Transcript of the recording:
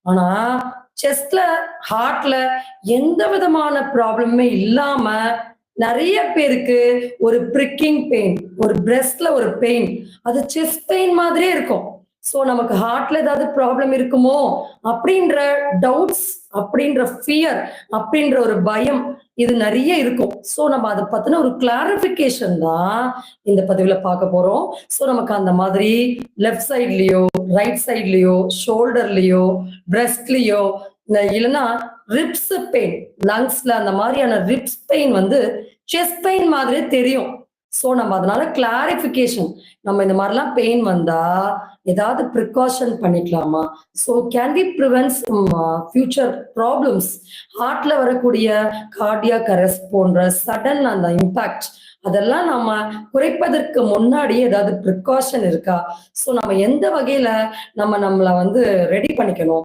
ஆனா செஸ்ட்ல, ஹார்ட்ல எந்த விதமான ப்ராப்ளமுமே இல்லாம நிறைய பேருக்கு ஒரு பிரிக்கிங் பெயின், ஒரு பிரஸ்ட்ல ஒரு பெயின், அது செஸ்ட் பெயின் மாதிரியே இருக்கும். ஸோ நமக்கு ஹார்ட்ல ஏதாவது ப்ராப்ளம் இருக்குமோ அப்படின்ற டவுட்ஸ், அப்படின்ற ஃபியர், அப்படின்ற ஒரு பயம் இது நிறைய இருக்கும். ஸோ நம்ம அத பத்தின ஒரு கிளாரிஃபிகேஷன் தான் இந்த பதிவுல பார்க்க போறோம். ஸோ நமக்கு அந்த மாதிரி லெஃப்ட் சைட்லயோ, ரைட் சைட்லயோ, ஷோல்டர்லயோ, பிரஸ்ட்லயோ இல்லைன்னா ரிப்ஸ் பெயின், லங்ஸ்ல அந்த மாதிரியான ரிப்ஸ் பெயின் வந்து செஸ்ட் பெயின் மாதிரி தெரியும். ஸோ நம்ம அதனால கிளாரிஃபிகேஷன், நம்ம இந்த மாதிரிலாம் பெயின் வந்தா ஏதாவது ப்ரிகாஷன் பண்ணிக்கலாமா? So can we prevent future problems? ஹார்ட்ல வரக்கூடிய கார்டியாக் அரெஸ்ட் போன்ற சடன் அந்த இம்பாக்ட் அதெல்லாம் நம்ம குறைப்பதற்கு முன்னாடி ஏதாவது ப்ரிகாஷன் இருக்கா? ஸோ நம்ம எந்த வகையில நம்ம நம்மள வந்து ரெடி பண்ணிக்கணும்?